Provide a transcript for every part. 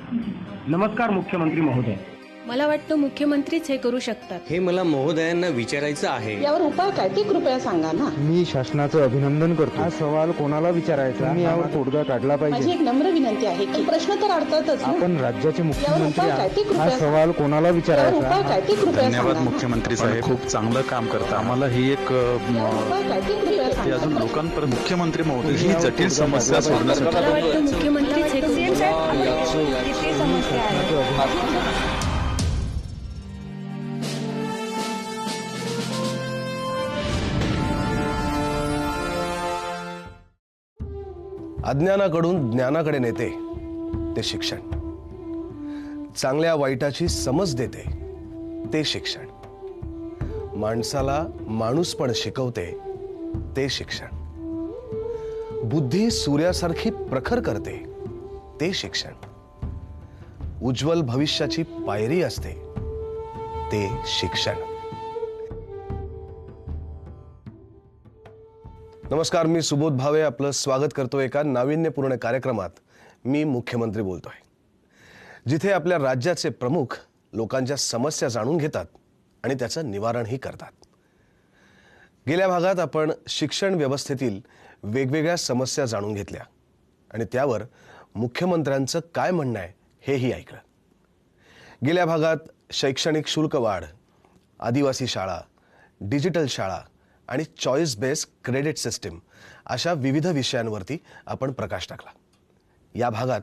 नमस्कार मुख्यमंत्री महोदय. मला वाटतं मुख्यमंत्रीच हे करू शकतात. हे मला महोदयांना विचारायचं आहे. यावर उपाय काय ते कृपया सांगा ना. मी शासनाचं अभिनंदन करतो. हा सवाल कोणाला विचारायचा, मी यावर तोडगा काढला माझी पाहिजे. एक नम्र विनंती आहे की प्रश्न तर अडतातच ना. आपण राज्याचे मुख्यमंत्री उपाय काय ते आहात. कृपया हा सांगा. सवाल कोणाला यावर विचारायचा. उपाय काय ते कृपया धन्यवाद सांगा. मुख्यमंत्री साहेब, खूप चांगलं काम करता. आम्हाला ही एक यावर उपाय काय ते कृपया ते सांगा. अजून लोकांपर्यंत मुख्यमंत्री महोदय ही जटिल समस्या सोडण्यासाठी मला वाटतं मुख्यमंत्रीच हे करू शकतात. अज्ञानाकडून ज्ञानाकडे नेते ते शिक्षण. चांगल्या वाईटाची समज देते ते शिक्षण. माणसाला माणूसपण शिकवते ते शिक्षण. बुद्धी सूर्यासारखी प्रखर करते ते शिक्षण. उज्ज्वल भविष्याची पायरी असते ते शिक्षण. नमस्कार, मी सुबोध भावे आपलं स्वागत करतो एका नाविन्यपूर्ण कार्यक्रमात. मी मुख्यमंत्री बोलतोय, जिथे आपल्या राज्याचे प्रमुख लोकांच्या समस्या जाणून घेतात आणि त्याचं निवारणही करतात. गेल्या भागात आपण शिक्षण व्यवस्थेतील वेगवेगळ्या समस्या जाणून घेतल्या आणि त्यावर मुख्यमंत्र्यांचं काय म्हणणं आहे हेही ऐकलं. गेल्या भागात शैक्षणिक शुल्क वाढ, आदिवासी शाळा, डिजिटल शाळा आणि चॉईस बेस्ड क्रेडिट सिस्टीम अशा विविध विषयांवरती आपण प्रकाश टाकला. या भागात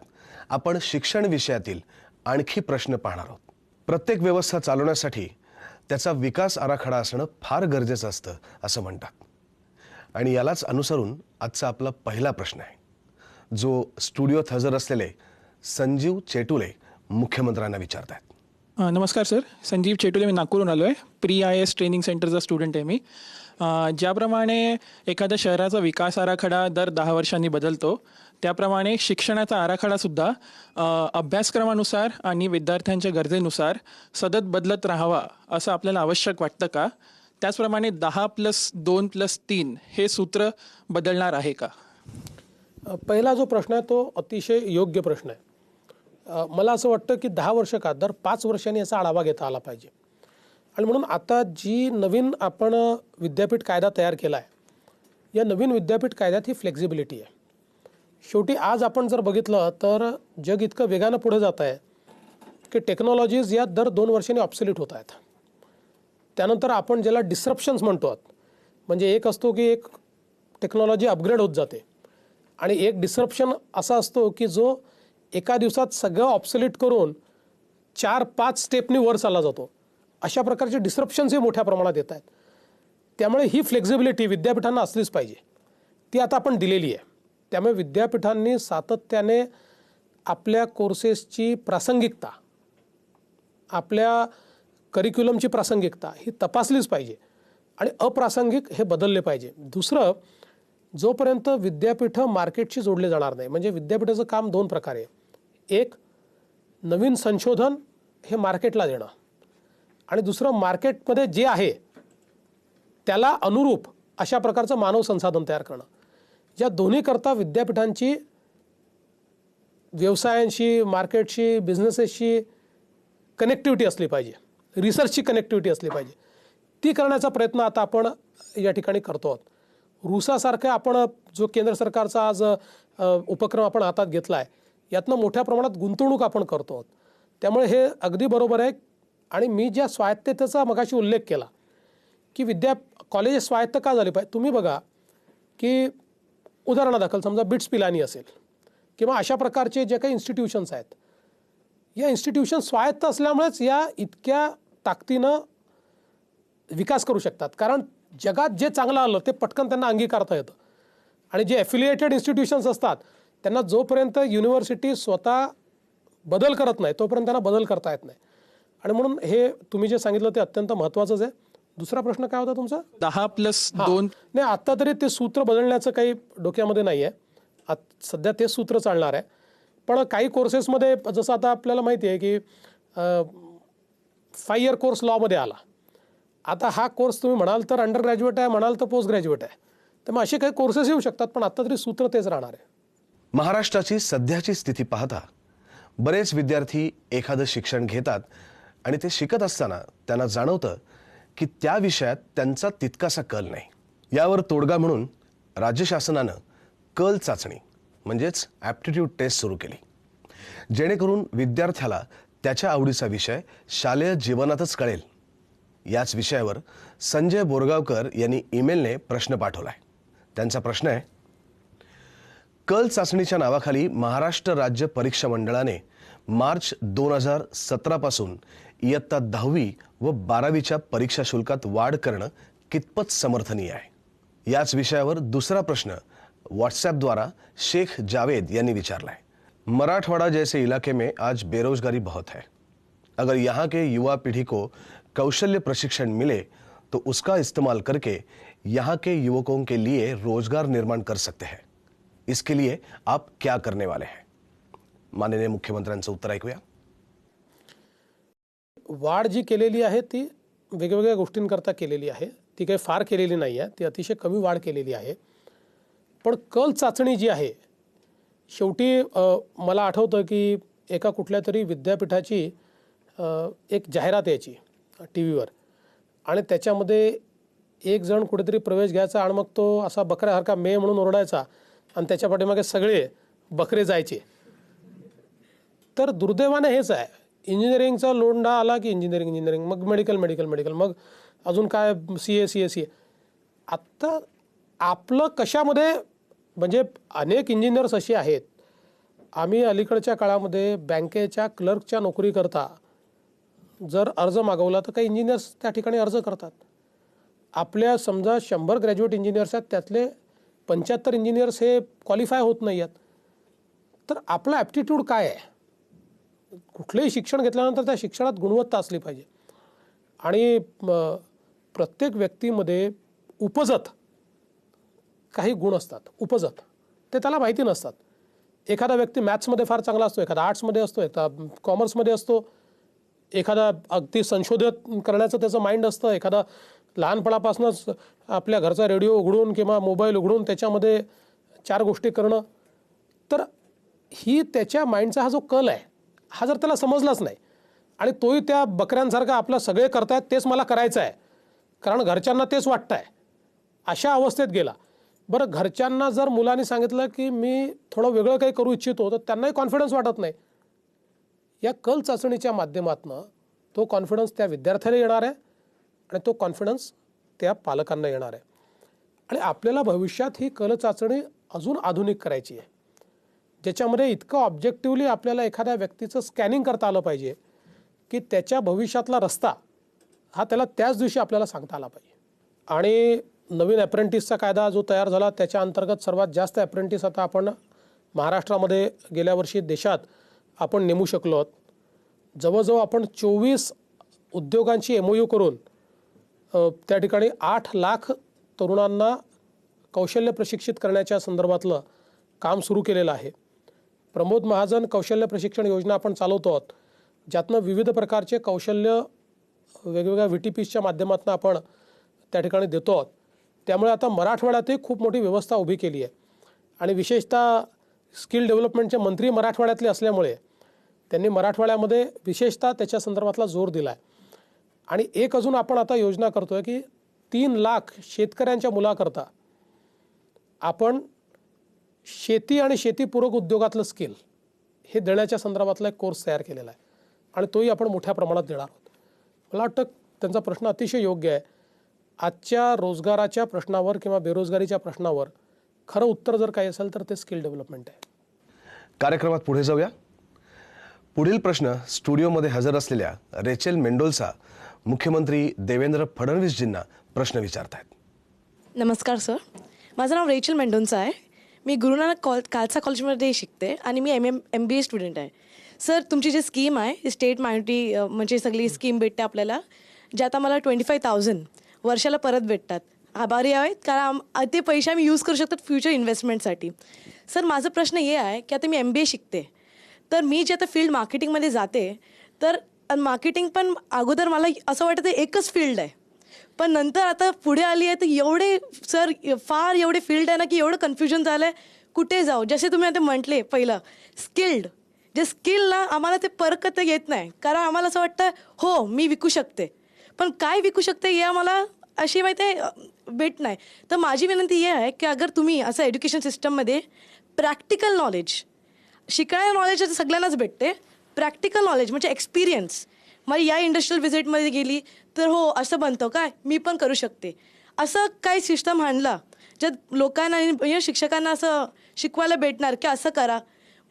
आपण शिक्षण विषयातील आणखी प्रश्न पाहणार आहोत. प्रत्येक व्यवस्था चालवण्यासाठी त्याचा विकास आराखडा असणं फार गरजेचं असतं असं म्हणतात. आणि यालाच अनुसरून आजचा आपला पहिला प्रश्न आहे, जो स्टुडिओत हजर असलेले संजीव चेटुले मुख्यमंत्र्यांना विचारतात. नमस्कार सर, संजीव चेटुले, मी नागपूरहून आलो आहे. प्री-IAS ट्रेनिंग सेंटरचा स्टुडंट आहे मी. ज्याप्रमाणे एखाद्या शहराचा विकास आराखडा दर 10 वर्षांनी बदलतो, त्याप्रमाणे शिक्षणाचा आराखडासुद्धा अभ्यासक्रमानुसार आणि विद्यार्थ्यांच्या गरजेनुसार सतत बदलत राहावा असं आपल्याला आवश्यक वाटतं का? त्याचप्रमाणे 10+2+3 हे सूत्र बदलणार आहे का? पहिला जो प्रश्न आहे तो अतिशय योग्य प्रश्न आहे. मला असं वाटतं की 10 वर्ष का दर 5 वर्षांनी याचा आढावा घेता आला पाहिजे. आणि म्हणून आता जी नवीन आपण विद्यापीठ कायदा तयार केला आहे, या नवीन विद्यापीठ कायद्यात ही फ्लेक्झिबिलिटी आहे. शेवटी आज आपण जर बघितलं तर जग इतकं वेगानं पुढे जात आहे की टेक्नॉलॉजीज या दर 2 वर्षांनी ऑब्सोलीट होत आहेत. त्यानंतर आपण ज्याला डिस्रप्शन्स म्हणतो, म्हणजे एक असतो की एक टेक्नॉलॉजी अपग्रेड होत जाते आणि एक डिस्रप्शन असा असतो की जो एका दिवसात सगळं ऑब्सोलीट करून 4-5 स्टेपनी वर चालला जातो. अशा प्रकारचे डिस्रप्शन्स हे मोठ्या प्रमाणात येत आहेत. त्यामुळे ही फ्लेक्झिबिलिटी विद्यापीठांना असलीच पाहिजे. ती आता आपण दिलेली आहे. त्यामुळे विद्यापीठांनी सातत्याने आपल्या कोर्सेसची प्रासंगिकता, आपल्या करिक्युलमची प्रासंगिकता ही तपासलीच पाहिजे आणि अप्रासंगिक हे बदलले पाहिजे. दुसरं, जोपर्यंत विद्यापीठं मार्केटशी जोडले जाणार नाही, म्हणजे विद्यापीठाचं काम 2 प्रकारे. एक, नवीन संशोधन हे मार्केटला देणं, आणि दुसरं, मार्केटमध्ये जे आहे त्याला अनुरूप अशा प्रकारचं मानव संसाधन तयार करणं. या दोन्हीकरता विद्यापीठांची व्यवसायांशी, मार्केटशी, बिझनेसेसशी कनेक्टिव्हिटी असली पाहिजे, रिसर्चची कनेक्टिव्हिटी असली पाहिजे. ती करण्याचा प्रयत्न आता आपण या ठिकाणी करतो आहोत. रुसासारखं आपण जो केंद्र सरकारचा आज उपक्रम आपण हातात घेतला आहे, यातनं मोठ्या प्रमाणात गुंतवणूक आपण करतो आहोत. त्यामुळे हे अगदी बरोबर आहे. आणि मी ज्या स्वायत्ततेचा मगाशी उल्लेख केला की कॉलेजेस स्वायत्त का झाली पाहिजे, तुम्ही बघा की उदाहरणादाखल समजा बिट्स पिलानी असेल किंवा अशा प्रकारचे जे काही इन्स्टिट्यूशन्स आहेत, या इन्स्टिट्यूशन स्वायत्त असल्यामुळेच या इतक्या ताकदीनं विकास करू शकतात. कारण जगात जे चांगलं आलं ते पटकन त्यांना अंगीकारता येतं. आणि जे ॲफिलिएटेड इन्स्टिट्यूशन्स असतात त्यांना जोपर्यंत युनिव्हर्सिटी स्वतः बदल करत नाही तोपर्यंत त्यांना बदल करता येत नाही. आणि म्हणून हे तुम्ही जे सांगितलं ते अत्यंत महत्त्वाचंच आहे. दुसरा प्रश्न काय होता तुमचा? 10+2 नाही, आत्ता तरी ते सूत्र बदलण्याचं काही डोक्यामध्ये नाही आहे. सध्या ते सूत्र चालणार आहे. पण काही कोर्सेसमध्ये जसं आता आपल्याला माहिती आहे की 5 इयर कोर्स लॉमध्ये आला. आता हा कोर्स तुम्ही म्हणाल तर अंडर ग्रॅज्युएट आहे, म्हणाल तर पोस्ट ग्रॅज्युएट आहे. तर मग असे काही कोर्सेस येऊ शकतात, पण आत्ता तरी सूत्र तेच राहणार आहे. महाराष्ट्राची सध्याची स्थिती पाहता बरेच विद्यार्थी एखादं शिक्षण घेतात आणि ते शिकत असताना त्यांना जाणवतं की त्या विषयात त्यांचा तितकासा कल नाही। यावर तोडगा म्हणून राज्य शासनानं कल चाचणी म्हणजेच ॲप्टिट्यूड टेस्ट सुरू केली, जेणेकरून विद्यार्थ्याला त्याच्या आवडीचा विषय शालेय जीवनातच कळेल। याच विषयावर संजय बोरगावकर यांनी ईमेलने प्रश्न पाठवलाय। त्यांचा प्रश्न आहे, कल चाचणीच्या नावाखाली महाराष्ट्र राज्य परीक्षा मंडळाने मार्च 2017 पासून इयत्ता 10वी व 12वीच्या परीक्षा शुल्कात वाढ करणं कितपत समर्थनीय आहे? याच विषयावर दुसरा प्रश्न व्हॉट्सएप द्वारा शेख जावेद यांनी विचारला है। मराठवाड़ा जैसे इलाके में आज बेरोजगारी बहुत है। अगर यहाँ के युवा पीढ़ी को कौशल्य प्रशिक्षण मिले तो उसका इस्तेमाल करके यहाँ के युवकों के लिए रोजगार निर्माण कर सकते हैं। इसके लिए आप क्या करने वाले हैं? माननीय मुख्यमंत्र्यांचं उत्तर ऐकूया। वाढ जी केलेली आहे ती वेगवेगळ्या गोष्टींकरता केलेली आहे, ती काही फार केलेली नाही आहे, ती अतिशय कमी वाढ केलेली आहे। पण कल चाचणी जी आहे, शेवटी मला आठवतं की एका कुठल्या तरी विद्यापीठाची एक जाहिरात यायची टी व्हीवर आणि त्याच्यामध्ये एक जण कुठेतरी प्रवेश घ्यायचा आणि मग तो असा बकऱ्यासारखा मे म्हणून ओरडायचा आणि त्याच्या पाठीमागे सगळे बकरे जायचे। तर दुर्दैवाने हेच आहे, इंजिनिअरिंगचा लोंढा आला की इंजिनिअरिंग, मग मेडिकल, मग अजून काय CA। आत्ता आपलं कशामध्ये, म्हणजे अनेक इंजिनियर्स असे आहेत, आम्ही अलीकडच्या काळामध्ये बँकेच्या क्लर्कच्या नोकरीकरता जर अर्ज मागवला तर काही इंजिनियर्स त्या ठिकाणी अर्ज करतात। आपल्या समजा 100 ग्रॅज्युएट इंजिनियर्स आहेत, त्यातले 75 इंजिनियर्स हे क्वालिफाय होत नाही आहेत। तर आपला ॲप्टिट्यूड काय आहे? कुठलंही शिक्षण घेतल्यानंतर त्या शिक्षणात गुणवत्ता असली पाहिजे आणि प्रत्येक व्यक्तीमध्ये उपजत काही गुण असतात, उपजत ते त्याला माहिती नसतात। एखादा व्यक्ती मॅथ्समध्ये फार चांगला असतो, एखादा आर्ट्समध्ये असतो, एखादा कॉमर्समध्ये असतो, एखादा अगदी संशोधन करण्याचं त्याचं माइंड असतं, एखादा लहानपणापासूनच आपल्या घरचा रेडिओ उघडून किंवा मोबाईल उघडून त्याच्यामध्ये 4 गोष्टी करणं। तर ही त्याच्या माइंडचा हा जो कल आहे, हा जर त्याला समजलाच नाही आणि तोही त्या बकऱ्यांसारखा आपलं सगळे करतायत तेच मला करायचं आहे कारण घरच्यांना तेच वाटतं आहे, अशा अवस्थेत गेला। बरं, घरच्यांना जर मुलांनी सांगितलं की मी थोडं वेगळं काही करू इच्छितो तर त्यांनाही कॉन्फिडन्स वाटत नाही। या कल चाचणीच्या माध्यमातून तो कॉन्फिडन्स त्या विद्यार्थ्याला येणार आहे आणि तो कॉन्फिडन्स त्या पालकांना येणार आहे आणि आपल्याला भविष्यात ही कल चाचणी अजून आधुनिक करायची आहे, ज्याच्यामध्ये इतकं ऑब्जेक्टिव्हली आपल्याला एखाद्या व्यक्तीचं स्कॅनिंग करता आलं पाहिजे की त्याच्या भविष्यातला रस्ता हा त्याला त्याच दिवशी आपल्याला सांगता आला पाहिजे। आणि नवीन अप्रेंटिसचा कायदा जो तयार झाला त्याच्या अंतर्गत सर्वात जास्त अप्रेंटिस आता आपण महाराष्ट्रामध्ये गेल्या वर्षी देशात आपण नेमू शकलो आहोत। जवळजवळ आपण 24 उद्योगांची MOU करून त्या ठिकाणी 8 लाख तरुणांना कौशल्य प्रशिक्षित करण्याच्या संदर्भातलं काम सुरू केलेलं आहे। प्रमोद महाजन कौशल्य प्रशिक्षण योजना आपण चालवतो आहोत, ज्यातनं विविध प्रकारचे कौशल्य वेगवेगळ्या VTPच्या माध्यमातून आपण त्या ठिकाणी देतो आहोत। त्यामुळे आता मराठवाड्यातही खूप मोठी व्यवस्था उभी केली आहे आणि विशेषतः स्किल डेव्हलपमेंटचे मंत्री मराठवाड्यातले असल्यामुळे त्यांनी मराठवाड्यामध्ये विशेषतः त्याच्या संदर्भातला जोर दिला आहे। आणि एक अजून आपण आता योजना करतो आहे की 3 लाख शेतकऱ्यांच्या मुलाकरता आपण शेती आणि शेतीपूरक उद्योगातलं स्किल हे देण्याच्या संदर्भातला एक कोर्स तयार केलेला आहे आणि तोही आपण मोठ्या प्रमाणात देणार आहोत। मला वाटतं त्यांचा प्रश्न अतिशय योग्य आहे। आजच्या रोजगाराच्या प्रश्नावर किंवा बेरोजगारीच्या प्रश्नावर खरं उत्तर जर काही असेल तर ते स्किल डेव्हलपमेंट आहे। कार्यक्रमात पुढे जाऊया। पुढील प्रश्न स्टुडिओमध्ये हजर असलेल्या रेचेल मेंडोल्सा मुख्यमंत्री देवेंद्र फडणवीसजींना प्रश्न विचारतात। नमस्कार सर, माझं नाव रेचल मेंडोन्सा आहे। मी गुरुनानक खालसा कॉलेजमध्ये शिकते आणि मी MBA स्टुडंट आहे। सर, तुमची जी स्कीम आहे स्टेट मायनॉरिटी म्हणजे सगळी स्कीम भेटते आपल्याला, ज्यात आम्हाला 25,000 वर्षाला परत भेटतात। आभारी आहेत कारण ते पैसे आम्ही यूज करू शकतात फ्युचर इन्व्हेस्टमेंटसाठी। सर, माझा प्रश्न हे आहे की आता मी MBA शिकते, तर मी जे आता फील्ड मार्केटिंगमध्ये जाते, तर मार्केटिंग पण अगोदर मला असं वाटतं एकच फील्ड आहे, पण नंतर आता पुढे आली आहे तर एवढे सर फार एवढे फील्ड आहे ना की एवढं कन्फ्युजन झालं आहे कुठे जाऊ। जसे तुम्ही आता म्हटले पहिलं स्किल्ड, जे स्किल ना आम्हाला ते परखता येत नाही, कारण आम्हाला असं वाटतं हो मी विकू शकते, पण काय विकू शकते हे आम्हाला अशी माहिती आहे भेट नाही. तर माझी विनंती ही आहे की अगर तुम्ही असं एज्युकेशन सिस्टममध्ये प्रॅक्टिकल नॉलेज, शिकणाऱ्या नॉलेज सगळ्यांनाच भेटते, प्रॅक्टिकल नॉलेज म्हणजे एक्सपिरियन्स. मग या इंडस्ट्रियल व्हिजिटमध्ये गेली तर हो असं बनतं काय, मी पण करू शकते, असं काही सिस्टम आणला ज्यात लोकांना आणि शिक्षकांना असं शिकवायला भेटणार की असं करा,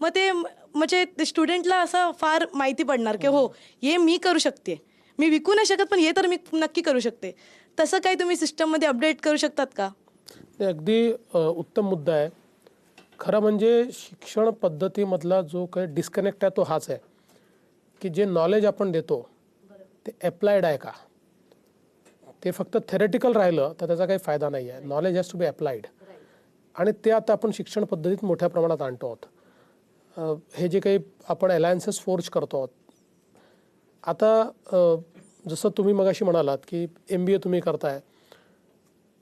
मग ते म्हणजे ते स्टुडंटला असं फार माहिती पडणार की हो हे मी करू शकते, मी विकू नाही शकत पण हे तर मी नक्की करू शकते. तसं काही तुम्ही सिस्टममध्ये अपडेट करू शकतात का? ते अगदी उत्तम मुद्दा आहे. खरं म्हणजे शिक्षण पद्धतीमधला जो काही डिस्कनेक्ट आहे तो हाच आहे की जे नॉलेज आपण देतो ते अप्लाइड आहे का. ते फक्त थेरेटिकल राहिलं तर त्याचा काही फायदा नाही आहे. Knowledge has to be applied, आणि ते आता आपण शिक्षण पद्धतीत मोठ्या प्रमाणात आणतो आहोत. हे जे काही आपण अलायन्सेस फोर्ज करतो आहोत आता, जसं तुम्ही मगाशी म्हणालात की MBA तुम्ही करताय,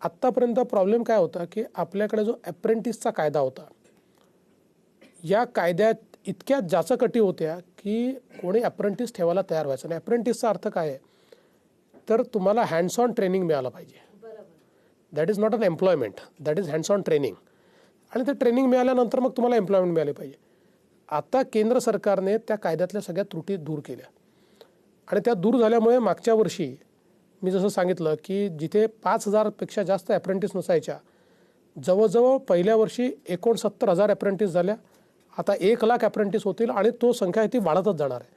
आत्तापर्यंत प्रॉब्लेम काय होता की आपल्याकडे जो अप्रेंटिसचा कायदा होता, या कायद्यात इतक्या जाचकटी होत्या की कोणी अप्रेंटिस ठेवायला तयार व्हायचं नाही. अप्रेंटिसचा अर्थ काय आहे तर तुम्हाला हँड्स ऑन ट्रेनिंग मिळालं पाहिजे. That is not an employment, that is hands on training, आणि ते ट्रेनिंग मिळाल्यानंतर मग तुम्हाला एम्प्लॉयमेंट मिळाली पाहिजे. आता केंद्र सरकारने त्या कायद्यातल्या सगळ्या त्रुटी दूर केल्या, आणि त्या दूर झाल्यामुळे मागच्या वर्षी मी जसं सांगितलं की जिथे 5,000पेक्षा जास्त अप्रेंटिस नसायच्या, जवळजवळ पहिल्या वर्षी 69,000 अप्रेंटिस झाल्या. आता 1,00,000 अप्रेंटिस होतील आणि तो संख्या ती वाढतच जाणार आहे.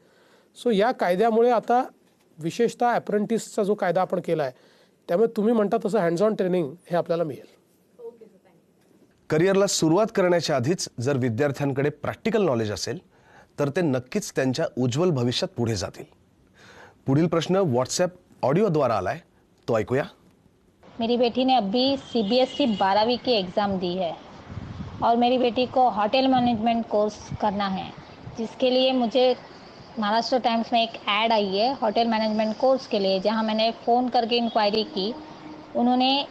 सो या कायद्यामुळे आता विशेषतः अप्रेंटिसचा जो कायदा आपण केला आहे त्यामुळे तुम्ही म्हणता तसं हँड्स ऑन ट्रेनिंग हे आपल्याला मिळेल. करिअरला सुरुवात करण्याच्या आधीच जर विद्यार्थ्यांकडे प्रॅक्टिकल नॉलेज असेल तर ते नक्कीच त्यांच्या उज्ज्वल भविष्यात पुढे जातील. पुढील प्रश्न व्हॉट्सॲप ऑडिओद्वारा आलाय, तो ऐकूया. मेरी बेटी ने अभी CBSE 12वीं की एग्ज़ाम दी है और मेरी बेटी को होटल मैनेजमेंट कोर्स करना है, जिसके लिए मुझे महाराष्ट्र टाइम्स में एक ऐड आई है होटल मैनेजमेंट कोर्स के लिए, जहां मैंने फ़ोन करके इंक्वायरी की. उन्होंने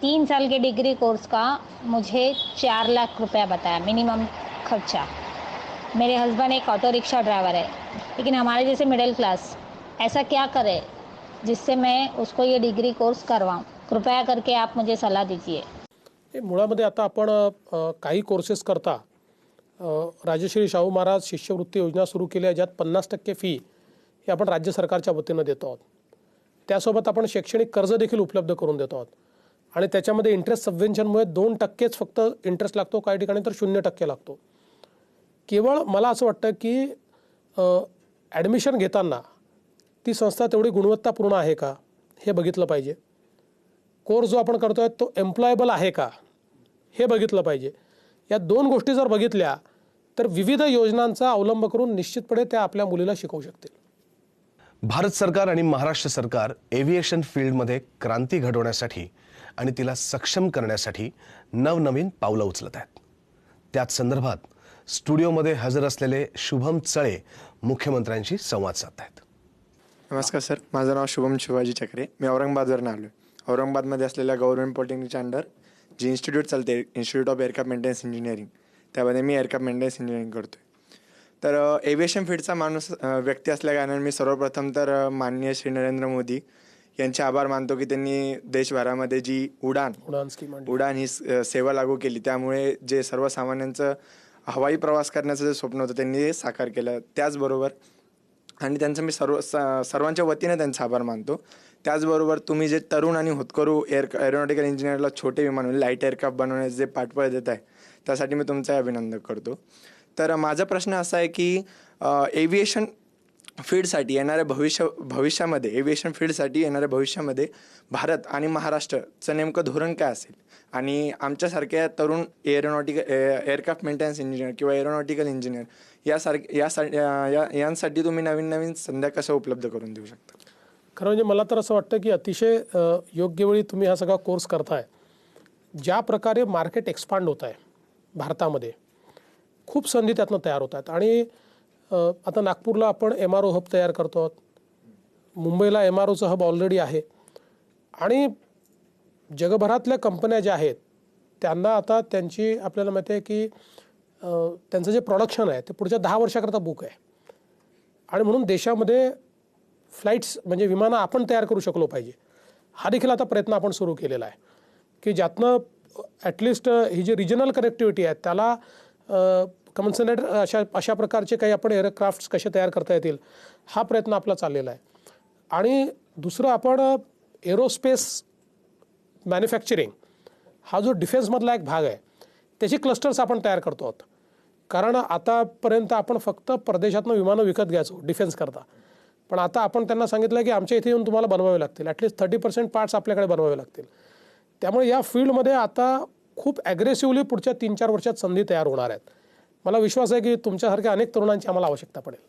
3 साल के डिग्री कोर्स का मुझे 4 लाख रुपया बताया मिनिमम खर्चा. मेरे हस्बैंड एक ऑटो रिक्शा ड्राइवर है, लेकिन हमारे जैसे मिडिल क्लास ऐसा क्या करे जिससे मैं उसको ये डिग्री कोर्स करवाऊँ. कृपया करके आप मुझे सलाह दीजिए. हे मुळामध्ये आता आपण काही कोर्सेस करता राजश्री शाहू महाराज शिष्यवृत्ती योजना सुरू केली आहे, ज्यात 50% फी ही आपण राज्य सरकारच्या वतीनं देतो आहोत. त्यासोबत आपण शैक्षणिक कर्ज देखील उपलब्ध करून देतो आहोत, आणि त्याच्यामध्ये इंटरेस्ट सबवेन्शनमुळे 2%च फक्त इंटरेस्ट लागतो, काही ठिकाणी तर 0% लागतो. केवळ मला असं वाटतं की ॲडमिशन घेताना ती संस्था तेवढी गुणवत्तापूर्ण आहे का हे बघितलं पाहिजे. कोर्स जो आपण करतोय तो एम्प्लॉयबल आहे का हे बघितलं पाहिजे. या 2 गोष्टी जर बघितल्या तर विविध योजनांचा अवलंब करून निश्चितपणे त्या आपल्या मुलीला शिकवू शकतील. भारत सरकार आणि महाराष्ट्र सरकार एव्हिएशन फील्डमध्ये क्रांती घडवण्यासाठी आणि तिला सक्षम करण्यासाठी नवनवीन पावलं उचलत आहेत. त्याच संदर्भात स्टुडिओमध्ये हजर असलेले शुभम चळे मुख्यमंत्र्यांशी संवाद साधत आहेत. नमस्कार सर, माझं नाव शुभम शिवाजी चक्रे. मी औरंगाबादवरून आलो आहे. औरंगाबादमध्ये असलेल्या गव्हर्नमेंट पॉलिटेक्निकच्या अंडर जी इन्स्टिट्यूट चालते, institute of aircraft maintenance engineering, त्यामध्ये मी एअरक्राफ्ट मेंटेनन्स इंजिनिअरिंग करतो आहे. तर एव्हिएशन फील्डचा व्यक्ती असल्याकारणाने मी सर्वप्रथम तर माननीय श्री नरेंद्र मोदी यांचे आभार मानतो की त्यांनी देशभरामध्ये जी उडान ही सेवा लागू केली, त्यामुळे जे सर्वसामान्यांचं हवाई प्रवास करण्याचं जे स्वप्न होतं त्यांनी साकार केलं. त्याचबरोबर आणि त्यांचं मी सर्वांच्या वतीने त्यांचा आभार मानतो. त्याचबरोबर तुम्ही जे तरुण आणि होतकरू एरोनॉटिकल इंजिनिअरला छोटे विमान लाईट एअरक्राफ्ट बनवण्याचे जे पाठबळ देत आहे त्यासाठी मी तुमचं अभिनंदन करतो. तर माझा प्रश्न असा आहे की एव्हिएशन फील्डसाठी येणाऱ्या भविष्यामध्ये एव्हिएशन फील्डसाठी येणाऱ्या भविष्यामध्ये भारत आणि महाराष्ट्राचं नेमकं धोरण काय असेल, आणि आमच्यासारख्या तरुण एअरक्राफ्ट मेंटेनन्स इंजिनियर किंवा एरोनॉटिकल इंजिनियर यांसाठी तुम्ही नवीन संध्या कसं उपलब्ध करून देऊ शकता? खरं म्हणजे मला तर असं वाटतं की अतिशय योग्य वेळी तुम्ही हा सगळा कोर्स करताय. ज्या प्रकारे मार्केट एक्सपांड होत आहे भारतामध्ये, खूप संधी त्यातनं तयार होत आहेत. आणि आता नागपूरला आपण MRO हब तयार करतो आहोत, मुंबईला MROचं हब ऑलरेडी आहे, आणि जगभरातल्या कंपन्या ज्या आहेत त्यांना आता त्यांची आपल्याला माहिती आहे की त्यांचं जे प्रोडक्शन आहे ते पुढच्या 10 वर्षाकरता बुक आहे. आणि म्हणून देशामध्ये फ्लाईट्स म्हणजे विमानं आपण तयार करू शकलो पाहिजे, हा देखील आता प्रयत्न आपण सुरू केलेला आहे की ज्यातनं ॲटलिस्ट ही जी रिजनल कनेक्टिव्हिटी आहे त्याला कन्सन्ट्रेट अशा प्रकारचे काही आपण एअरक्राफ्ट्स कसे तयार करता येतील, हा प्रयत्न आपला चाललेला आहे. आणि दुसरं आपण एरोस्पेस मॅन्युफॅक्चरिंग हा जो डिफेन्समधला एक भाग आहे त्याची क्लस्टर्स आपण तयार करतो आहोत. कारण आतापर्यंत आपण फक्त परदेशातनं विमानं विकत घ्यायचो डिफेन्स करता, पण आता आपण त्यांना सांगितलं की आमच्या इथे येऊन तुम्हाला बनवावे लागतील, ॲटलिस्ट 30% पार्ट्स आपल्याकडे बनवावे लागतील. त्यामुळे या फील्डमध्ये आता खूप ॲग्रेसिव्हली पुढच्या 3-4 वर्षात संधी तयार होणार आहेत. मला विश्वास आहे की तुमच्यासारख्या अनेक तरुणांची आम्हाला आवश्यकता पडेल.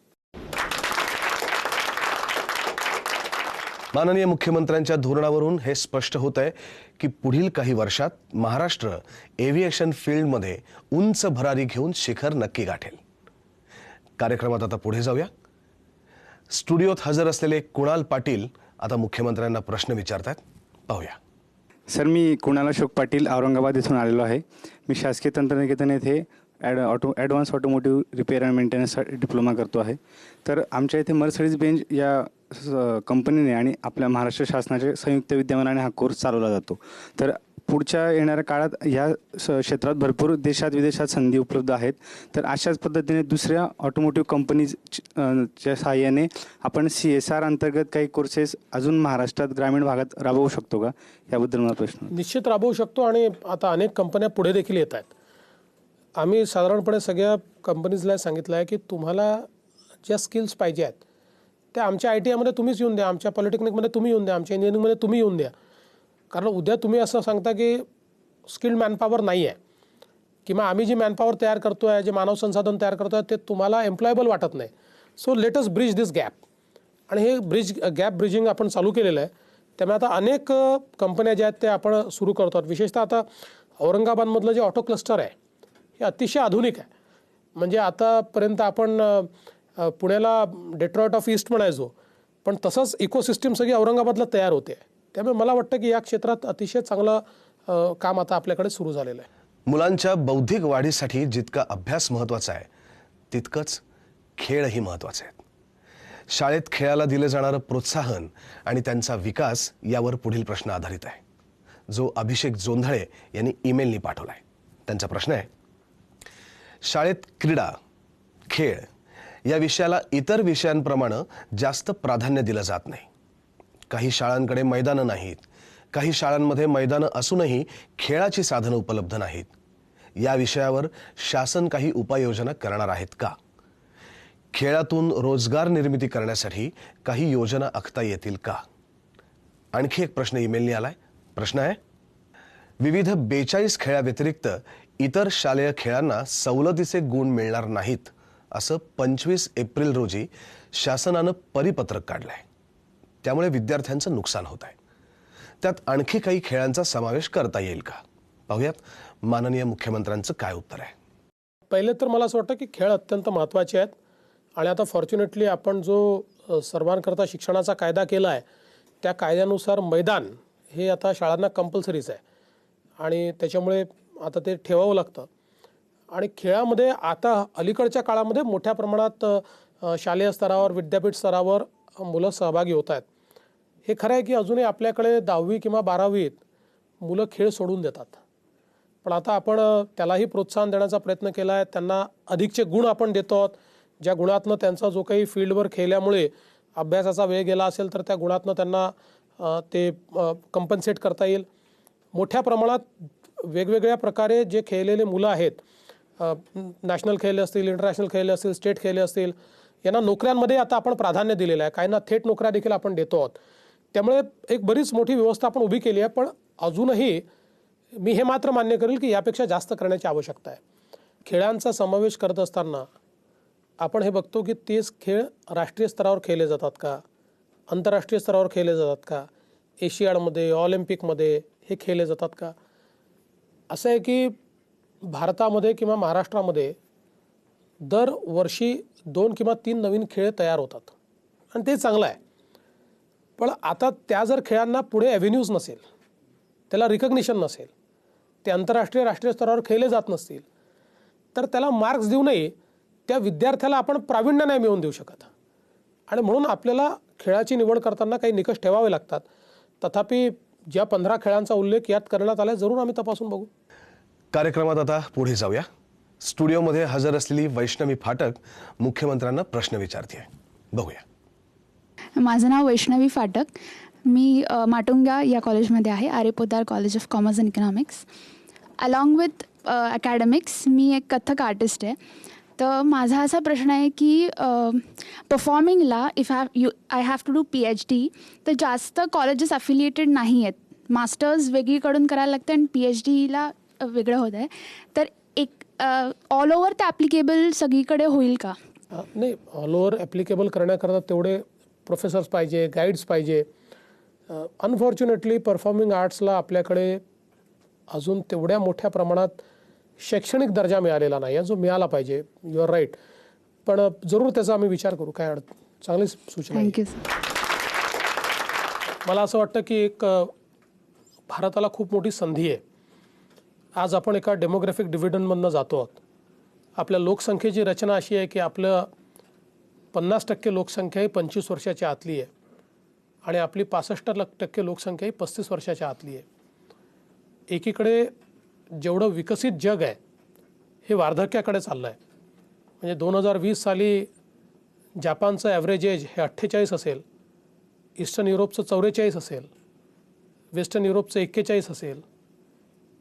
माननीय मुख्यमंत्र्यांच्या धोरणावरून हे स्पष्ट होत आहे की पुढील काही वर्षात महाराष्ट्र एव्हिएशन फील्डमध्ये उंच भरारी घेऊन शिखर नक्की गाठेल. कार्यक्रमात आता पुढे जाऊया. स्टुडिओत हजर असलेले कुणाल पाटील आता मुख्यमंत्र्यांना प्रश्न विचारतात, पाहूया. सर, मी कुणाल अशोक पाटील औरंगाबाद इथून आलेलो आहे. मी शासकीय तंत्रनिकेतन येथे advance automotive repair and maintenance diploma करतो आहे. तर आमच्या इथे मर्सिडीज बेंज या कंपनीने आणि आपल्या महाराष्ट्र शासनाचे संयुक्त विद्यमानाने हा कोर्स चालवला जातो. तर पुढच्या येणाऱ्या काळात ह्या क्षेत्रात भरपूर देशात विदेशात संधी उपलब्ध आहेत. तर अशाच पद्धतीने दुसऱ्या ऑटोमोटिव्ह कंपनीजच्या सहाय्याने आपण CSR अंतर्गत काही कोर्सेस अजून महाराष्ट्रात ग्रामीण भागात राबवू शकतो का, याबद्दल मला प्रश्न. निश्चित राबवू शकतो आणि आता अनेक कंपन्या पुढे देखील येत आहेत. आम्ही साधारणपणे सगळ्या कंपनीजला सांगितलं आहे की तुम्हाला ज्या स्किल्स पाहिजे आहेत त्या आमच्या ITIमध्ये तुम्हीच येऊन द्या, आमच्या पॉलिटेक्निकमध्ये तुम्ही येऊन द्या, आमच्या इंजिनिअरिंगमध्ये तुम्ही येऊन द्या. कारण उद्या तुम्ही असं सांगता की स्किल्ड मॅनपॉवर नाही आहे किंवा आम्ही जी मॅनपॉवर तयार करतो आहे, जे मानव संसाधन तयार करतो आहे ते तुम्हाला एम्प्लॉयबल वाटत नाही. सो लेट अस ब्रिज दिस गॅप. आणि हे गॅप ब्रिजिंग आपण चालू केलेलं आहे. त्यामुळे आता अनेक कंपन्या ज्या आहेत त्या आपण सुरू करतो आहोत. विशेषतः आता औरंगाबादमधलं जे ऑटो क्लस्टर आहे हे अतिशय आधुनिक आहे. म्हणजे आतापर्यंत आपण पुण्याला डेट्रॉइट ऑफ ईस्ट म्हणायचो, पण तसंच इकोसिस्टीम सगळी औरंगाबादला तयार होते. त्यामुळे मला वाटतं की या क्षेत्रात अतिशय चांगलं काम आता आपल्याकडे सुरू झालेलं आहे. मुलांच्या बौद्धिक वाढीसाठी जितका अभ्यास महत्त्वाचा आहे तितकंच खेळही महत्त्वाचे आहेत. शाळेत खेळाला दिलं जाणारं प्रोत्साहन आणि त्यांचा विकास यावर पुढील प्रश्न आधारित आहे, जो अभिषेक जोंधळे यांनी ईमेलनी पाठवला आहे. त्यांचा प्रश्न आहे, शाळेत क्रीडा खेळ या विषयाला इतर विषयांप्रमाणे जास्त प्राधान्य दिलं जात नाही. काही शाळांकडे मैदानं नाहीत, काही शाळांमध्ये मैदानं असूनही खेळाची साधनं उपलब्ध नाहीत. या विषयावर शासन काही उपाययोजना करणार आहेत का? खेळातून रोजगार निर्मिती करण्यासाठी काही योजना आखता येतील का? आणखी एक प्रश्न ईमेलनी आलाय. प्रश्न आहे, विविध 42 खेळाव्यतिरिक्त इतर शालेय खेळांना सवलतीचे गुण मिळणार नाहीत असं 25 एप्रिल रोजी शासनानं परिपत्रक काढलंय. त्यामुळे विद्यार्थ्यांचं नुकसान होत आहे. त्यात आणखी काही खेळांचा समावेश करता येईल का? पाहूयात माननीय मुख्यमंत्र्यांचं काय उत्तर आहे. पहिले तर मला असं वाटतं की खेळ अत्यंत महत्त्वाचे आहेत आणि आता फॉर्च्युनेटली आपण जो सर्वांकरता शिक्षणाचा कायदा केला आहे त्या कायद्यानुसार मैदान हे आता शाळांना कंपल्सरीच आहे आणि त्याच्यामुळे आता ते ठेवावं लागतं. आणि खेळामध्ये आता अलीकडच्या काळामध्ये मोठ्या प्रमाणात शालेय स्तरावर विद्यापीठ स्तरावर मुलं सहभागी होत आहेत. हे खरं आहे की अजूनही आपल्याकडे 10वी किंवा 12वीत मुलं खेळ सोडून देतात, पण आता आपण त्यालाही प्रोत्साहन देण्याचा प्रयत्न केला आहे. त्यांना अधिकचे गुण आपण देतो आहोत. ज्या गुणातनं त्यांचा जो काही फील्डवर खेळल्यामुळे अभ्यासाचा वेळ गेला असेल तर त्या गुणातनं त्यांना ते कंपन्सेट करता येईल. मोठ्या प्रमाणात वेगवेगळ्या प्रकारे जे खेळलेले मुलं आहेत, नॅशनल खेळले असतील, इंटरनॅशनल खेळले असतील, स्टेट खेळले असतील, यांना नोकऱ्यांमध्ये आता आपण प्राधान्य दिलेलं आहे. काहींना थेट नोकऱ्या देखील आपण देतो आहोत. त्यामुळे एक बरीच मोठी व्यवस्था आपण उभी केली आहे. पण अजूनही मी हे मात्र मान्य करेल की यापेक्षा जास्त करण्याची आवश्यकता आहे. खेळांचा समावेश करत असताना आपण हे बघतो की तेच खेळ राष्ट्रीय स्तरावर खेळले जातात का, आंतरराष्ट्रीय स्तरावर खेळले जातात का, एशियाडमध्ये ऑलिम्पिकमध्ये हे खेळले जातात का. असं आहे की भारतामध्ये किंवा महाराष्ट्रामध्ये दरवर्षी 2 किंवा 3 नवीन खेळ तयार होतात आणि ते चांगलं आहे. पण आता त्या जर खेळांना पुढे ॲव्हेन्यूज नसेल, त्याला रिकग्निशन नसेल, ते आंतरराष्ट्रीय राष्ट्रीय स्तरावर खेळले जात नसतील, तर त्याला मार्क्स देऊ नये, त्या विद्यार्थ्याला आपण प्रावीण्य नाही मिळवून देऊ शकत. आणि म्हणून आपल्याला खेळाची निवड करताना काही निकष ठेवावे लागतात. तथापि ज्या 15 खेळांचा उल्लेख यात करण्यात आला जरूर आम्ही तपासून बघू. कार्यक्रमात आता पुढे जाऊया. स्टुडिओमध्ये हजर असलेली वैष्णवी फाटक मुख्यमंत्र्यांना प्रश्न विचारते आहे. बघूया. माझं नाव वैष्णवी फाटक. मी माटुंगा या कॉलेजमध्ये आहे, Arya Poddar college of commerce and economics. Along with academics मी एक कथ्थक आर्टिस्ट आहे. तर माझा असा प्रश्न आहे की परफॉर्मिंगला I have to do PhD, तर जास्त कॉलेजेस अफिलिएटेड नाही आहेत. मास्टर्स वेगळीकडून करायला लागतं आणि PhDला वेगळं होत आहे. तर एक ऑल ओव्हर ते ॲप्लिकेबल सगळीकडे होईल का? नाही, ऑल ओव्हर ॲप्लिकेबल करण्याकरता तेवढे प्रोफेसर्स पाहिजे, गाईड्स पाहिजे. अनफॉर्च्युनेटली परफॉर्मिंग आर्ट्सला आपल्याकडे अजून तेवढ्या मोठ्या प्रमाणात शैक्षणिक दर्जा मिळालेला नाही आहे, जो मिळाला पाहिजे. You are right. पण जरूर त्याचा आम्ही विचार करू. काय चांगली सूचना. थँक्यू. मला असं वाटतं की एक भारताला खूप मोठी संधी आहे. आज आपण एका डेमोग्राफिक डिव्हिडंडमधनं जातो आहोत. आपल्या लोकसंख्येची रचना अशी आहे की आपलं 50% लोकसंख्या ही 25 वर्षाच्या आतली आहे आणि आपली 65% लोकसंख्या ही 35 वर्षाच्या आतली आहे. एकीकडे जेवढं विकसित जग आहे हे वार्धक्याकडे चाललं आहे. म्हणजे 2020 साली जपानचं ॲव्हरेज एज हे 48 असेल, ईस्टर्न युरोपचं 44 असेल, वेस्टर्न युरोपचं 41 असेल,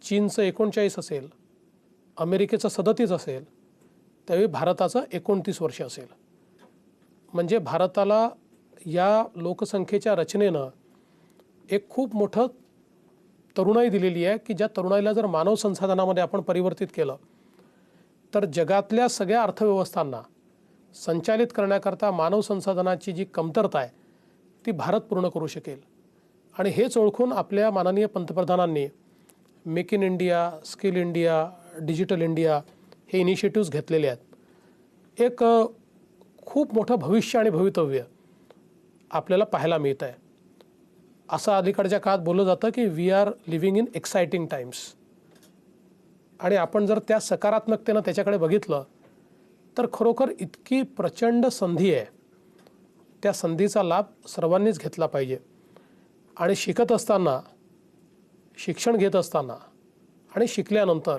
चीनचं 39 असेल, अमेरिकेचं 37 असेल, त्यावेळी भारताचं 29 वर्ष असेल. म्हणजे भारताला या लोकसंख्येच्या रचनेनं एक खूप मोठं तरुणाई दिलेली आहे की ज्या तरुणाईला जर मानव संसाधनामध्ये आपण परिवर्तित केलं तर जगातल्या सगळ्या अर्थव्यवस्थांना संचालित करण्याकरता मानव संसाधनाची जी कमतरता आहे ती भारत पूर्ण करू शकेल. आणि हेच ओळखून आपल्या माननीय पंतप्रधानांनी make in India, skill India, digital India हे इनिशिएटिव्स घेतलेले आहेत. एक खूप मोठं भविष्य आणि भवितव्य आपल्याला पाहायला मिळत आहे. असं अलीकडच्या काळात बोललं जातं की we are living in exciting times. आणि आपण जर त्या सकारात्मकतेनं त्याच्याकडे बघितलं तर खरोखर इतकी प्रचंड संधी आहे. त्या संधीचा लाभ सर्वांनीच घेतला पाहिजे. आणि शिकत असताना, शिक्षण घेत असताना आणि शिकल्यानंतर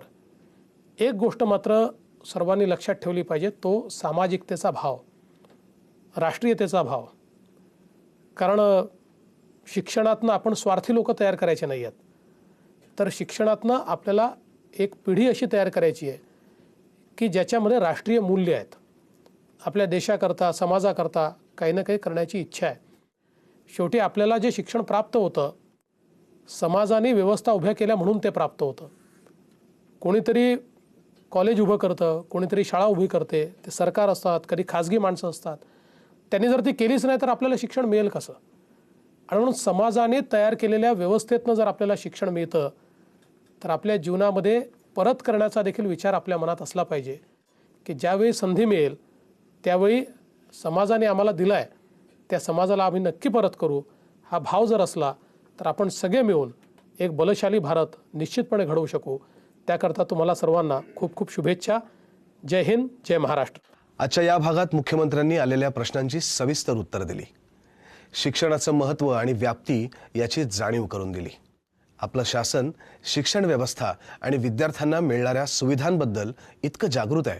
एक गोष्ट मात्र सर्वांनी लक्षात ठेवली पाहिजे, तो सामाजिकतेचा भाव, राष्ट्रीयतेचा भाव. कारण शिक्षणातनं आपण स्वार्थी लोक तयार करायचे नाही आहेत, तर शिक्षणातनं आपल्याला एक पिढी अशी तयार करायची आहे की ज्याच्यामध्ये राष्ट्रीय मूल्य आहेत. आपल्या देशाकरता, समाजाकरता काही ना काही करण्याची इच्छा आहे. शेवटी आपल्याला जे शिक्षण प्राप्त होतं समाजाने व्यवस्था उभ्या केल्या म्हणून ते प्राप्त होतं. कोणीतरी कॉलेज उभं करतं, कोणीतरी शाळा उभी करते, ते सरकार असतात, कधी खाजगी माणसं असतात. त्यांनी जर ती केलीच नाही तर आपल्याला शिक्षण मिळेल कसं? आणि म्हणून समाजाने तयार केलेल्या व्यवस्थेतनं जर आपल्याला शिक्षण मिळतं तर आपल्या जीवनामध्ये परत करण्याचा देखील विचार आपल्या मनात असला पाहिजे की ज्यावेळी संधी मिळेल त्यावेळी समाजाने आम्हाला दिला आहे त्या समाजाला आम्ही नक्की परत करू. हा भाव जर असला तर आपण सगळे मिळून एक बलशाली भारत निश्चितपणे घडवू शकू. त्याकरता तुम्हाला सर्वांना खूप खूप शुभेच्छा. जय हिंद, जय महाराष्ट्र. आजच्या या भागात मुख्यमंत्र्यांनी आलेल्या प्रश्नांची सविस्तर उत्तरं दिली. शिक्षणाचं महत्त्व आणि व्याप्ती याची जाणीव करून दिली. आपलं शासन शिक्षण व्यवस्था आणि विद्यार्थ्यांना मिळणाऱ्या सुविधांबद्दल इतकं जागृत आहे,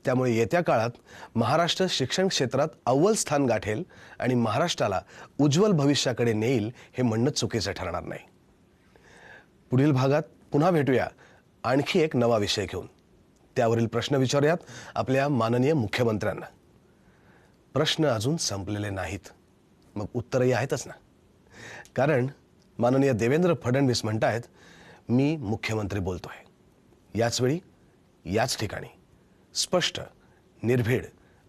त्यामुळे येत्या काळात महाराष्ट्र शिक्षण क्षेत्रात अव्वल स्थान गाठेल आणि महाराष्ट्राला उज्ज्वल भविष्याकडे नेईल हे म्हणणं चुकीचं ठरणार नाही. पुढील भागात पुन्हा भेटूया आणखी एक नवा विषय घेऊन. त्यावरील प्रश्न विचारूयात आपल्या माननीय मुख्यमंत्र्यांना. प्रश्न अजून संपलेले नाहीत, मग उत्तरही आहेतच ना. कारण माननीय देवेंद्र फडणवीस म्हणतायत, मी मुख्यमंत्री बोलतोय. याच वेळी, याच ठिकाणी स्पष्ट, निर्भीड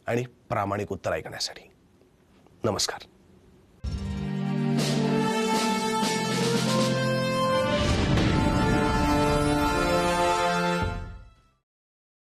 आणि प्रामाणिक उत्तर ऐकण्यासाठी. नमस्कार.